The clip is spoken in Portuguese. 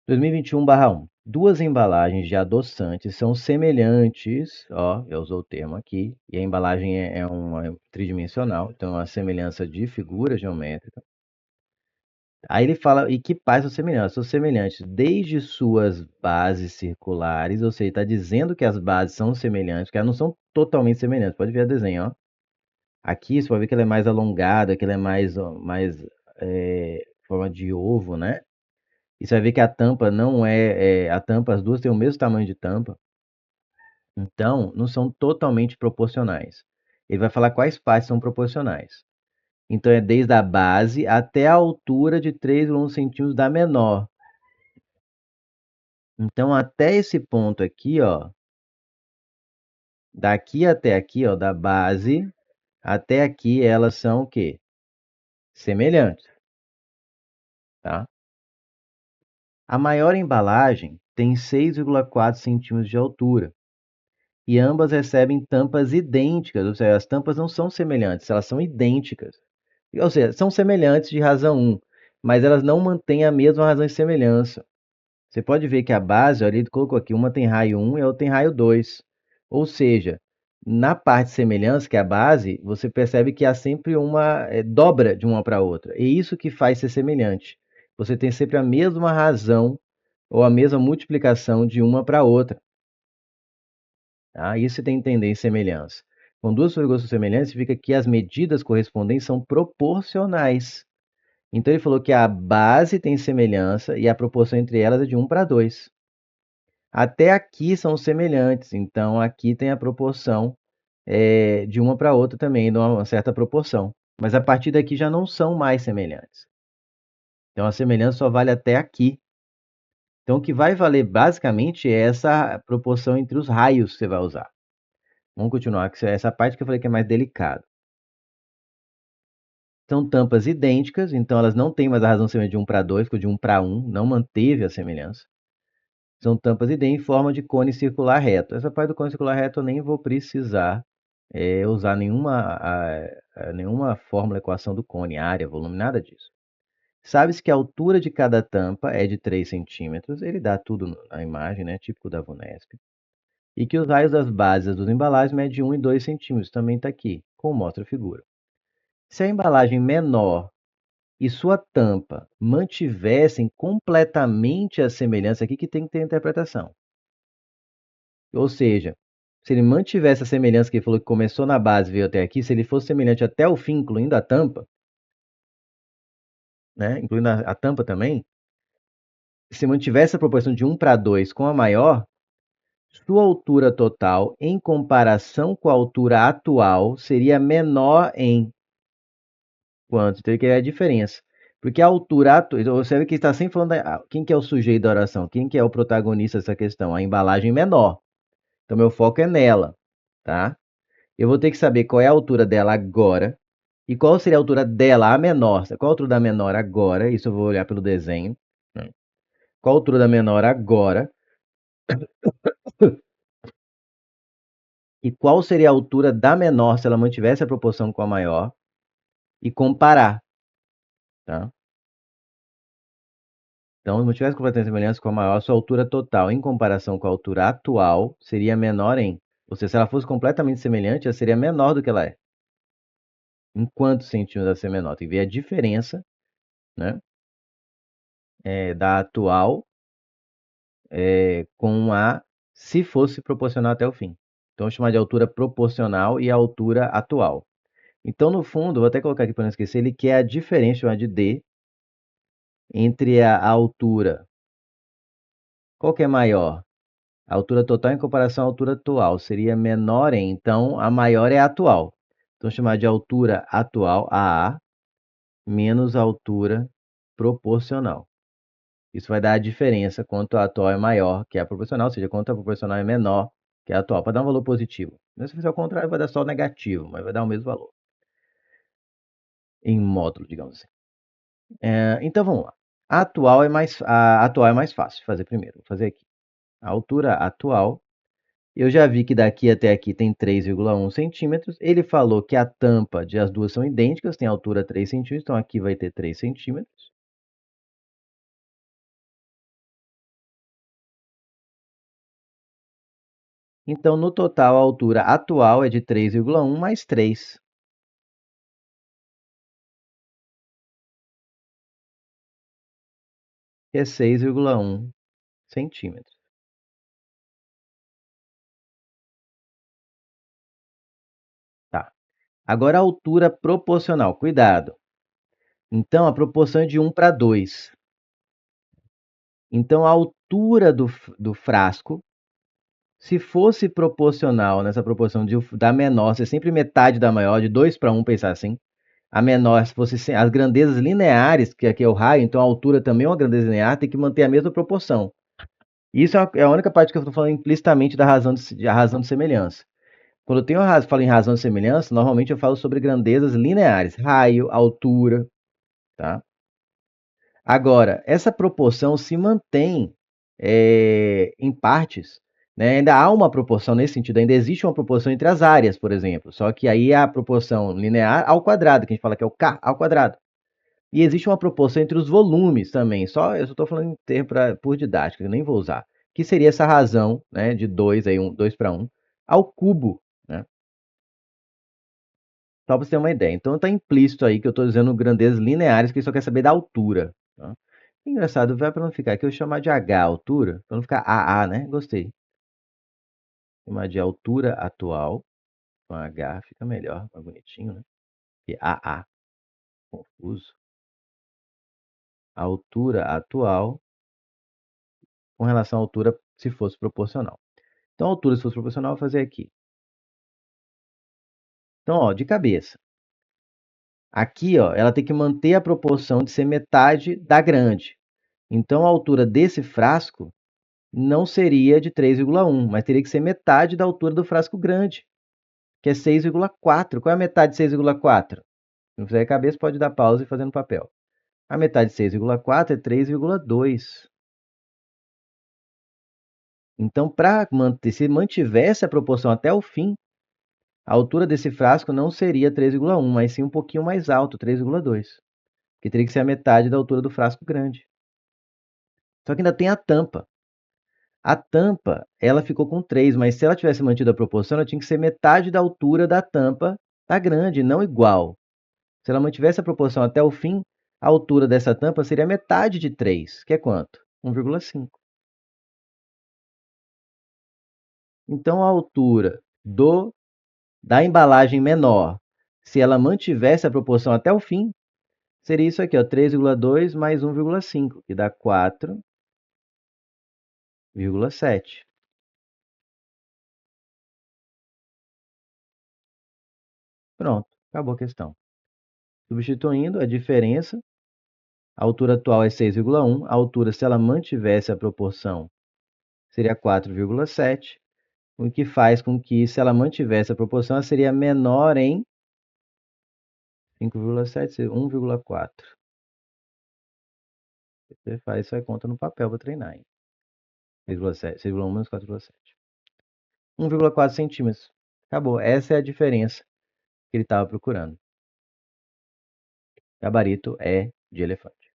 2021/1. Duas embalagens de adoçantes são semelhantes, ó, eu usou o termo aqui, e a embalagem é uma tridimensional, então é uma semelhança de figura geométrica. Aí ele fala, e que quais são semelhantes desde suas bases circulares, ou seja, está dizendo que as bases são semelhantes, que elas não são totalmente semelhantes. Pode ver a desenho, ó. Aqui você pode ver que ela é mais alongada, que ela é mais forma de ovo, né? E você vai ver que a tampa não a tampa, as duas têm o mesmo tamanho de tampa, então não são totalmente proporcionais. Ele vai falar quais partes são proporcionais. Então é desde a base até a altura de 3,1 centímetros da menor. Então até esse ponto aqui, ó, daqui até aqui, ó, da base até aqui, elas são o quê? Semelhantes, tá? A maior embalagem tem 6,4 centímetros de altura e ambas recebem tampas idênticas, ou seja, as tampas não são semelhantes, elas são idênticas. Ou seja, são semelhantes de razão 1, mas elas não mantêm a mesma razão de semelhança. Você pode ver que a base, olha, ele colocou aqui, uma tem raio 1 e a outra tem raio 2. Ou seja, na parte de semelhança, que é a base, você percebe que há sempre uma dobra de uma para outra. E isso que faz ser semelhante. Você tem sempre a mesma razão ou a mesma multiplicação de uma para outra. Tá? Isso você tem que entender em semelhança. Com duas figuras semelhantes, significa que as medidas correspondentes são proporcionais. Então ele falou que a base tem semelhança e a proporção entre elas é de 1 para 2. Até aqui são semelhantes, então aqui tem a proporção de uma para outra também, de uma certa proporção. Mas a partir daqui já não são mais semelhantes. Então a semelhança só vale até aqui. Então o que vai valer basicamente é essa proporção entre os raios que você vai usar. Vamos continuar, que essa parte que eu falei que é mais delicada. São tampas idênticas, então elas não têm mais a razão de ser de 1 para 2, ficou de 1 para 1, não manteve a semelhança. São tampas idênticas em forma de cone circular reto. Essa parte do cone circular reto eu nem vou precisar usar nenhuma fórmula, equação do cone, área, volume, nada disso. Sabe-se que a altura de cada tampa é de 3 centímetros, ele dá tudo na imagem, né, típico da VUNESP. E que os raios das bases dos embalagens medem de 1 e 2 centímetros, também está aqui, como mostra a figura. Se a embalagem menor e sua tampa mantivessem completamente a semelhança, aqui que tem que ter interpretação. Ou seja, se ele mantivesse a semelhança que ele falou que começou na base e veio até aqui, se ele fosse semelhante até o fim, incluindo a tampa, né, incluindo a tampa também, se mantivesse a proporção de 1 para 2 com a maior, sua altura total, em comparação com a altura atual, seria menor em quanto? Teria que ver a diferença. Porque a altura atual, você vê que está sempre falando, quem que é o sujeito da oração? Quem que é o protagonista dessa questão? A embalagem menor. Então, meu foco é nela, tá? Eu vou ter que saber qual é a altura dela agora e qual seria a altura dela, a menor. Qual a altura da menor agora? Isso eu vou olhar pelo desenho, né? Qual a altura da menor agora e qual seria a altura da menor se ela mantivesse a proporção com a maior e comparar, tá? Então, se mantivesse completamente semelhança com a maior, sua altura total em comparação com a altura atual seria menor em. Ou seja, se ela fosse completamente semelhante, ela seria menor do que ela é. Em quantos centímetros ela seria menor? Tem que ver a diferença, né, da atual com a se fosse proporcional até o fim. Então, vamos chamar de altura proporcional e a altura atual. Então, no fundo, vou até colocar aqui para não esquecer, ele quer a diferença, chamar de D, entre a altura. Qual que é maior? A altura total em comparação à altura atual seria menor em, então a maior é a atual. Então, chamar de altura atual, AA, menos a altura proporcional. Isso vai dar a diferença quanto a atual é maior que a proporcional, ou seja, quanto a proporcional é menor que a atual, para dar um valor positivo. Se fizer o contrário, vai dar só negativo, mas vai dar o mesmo valor. Em módulo, digamos assim. Então vamos lá. A atual é mais fácil de fazer primeiro. Vou fazer aqui. A altura atual, eu já vi que daqui até aqui tem 3,1 centímetros. Ele falou que a tampa de as duas são idênticas, tem altura 3 centímetros, então aqui vai ter 3 centímetros. Então, no total, a altura atual é de 3,1 mais 3, que é 6,1 centímetros. Tá. Agora, a altura proporcional. Cuidado. Então, a proporção é de 1 para 2. Então, a altura do frasco, se fosse proporcional nessa proporção da menor, ser sempre metade da maior, de 2 para 1, pensar assim. A menor, se fosse as grandezas lineares, que aqui é o raio, então a altura também é uma grandeza linear, tem que manter a mesma proporção. Isso é a única parte que eu estou falando implicitamente a razão de semelhança. Quando eu falo em razão de semelhança, normalmente eu falo sobre grandezas lineares, raio, altura, tá? Agora, essa proporção se mantém em partes, né? Ainda há uma proporção nesse sentido, ainda existe uma proporção entre as áreas, por exemplo, só que aí é a proporção linear ao quadrado, que a gente fala que é o K ao quadrado. E existe uma proporção entre os volumes também, eu só estou falando em termo por didática, eu nem vou usar, que seria essa razão, né, de 2, aí, 2 para 1, ao cubo, né? Só para você ter uma ideia. Então está implícito aí que eu estou dizendo grandezas lineares, que ele só quer saber da altura. Tá? Engraçado, vai para não ficar aqui, eu chamar de H a altura, para não ficar AA, né? Gostei. Chamar de altura atual, com H fica melhor, mais bonitinho, né? E AA, confuso. Altura atual com relação à altura se fosse proporcional. Então, a altura se fosse proporcional, eu vou fazer aqui. Então, ó, de cabeça. Aqui, ó, ela tem que manter a proporção de ser metade da grande. Então, a altura desse frasco não seria de 3,1, mas teria que ser metade da altura do frasco grande, que é 6,4. Qual é a metade de 6,4? Se não fizer a cabeça, pode dar pausa e fazer no papel. A metade de 6,4 é 3,2. Então, se mantivesse a proporção até o fim, a altura desse frasco não seria 3,1, mas sim um pouquinho mais alto, 3,2. Que teria que ser a metade da altura do frasco grande. Só que ainda tem a tampa. A tampa, ela ficou com 3, mas se ela tivesse mantido a proporção, ela tinha que ser metade da altura da tampa da grande, não igual. Se ela mantivesse a proporção até o fim, a altura dessa tampa seria metade de 3, que é quanto? 1,5. Então, a altura da embalagem menor, se ela mantivesse a proporção até o fim, seria isso aqui, ó, 3,2 mais 1,5, que dá 4,7. Pronto, acabou a questão. Substituindo a diferença, a altura atual é 6,1, a altura, se ela mantivesse a proporção, seria 4,7, o que faz com que, se ela mantivesse a proporção, ela seria menor em 5,7, 1,4. Você faz isso aí, conta no papel para treinar, hein? 6,7, 6,1 menos 4,7. 1,4 centímetros. Acabou. Essa é a diferença que ele estava procurando. Gabarito é de elefante.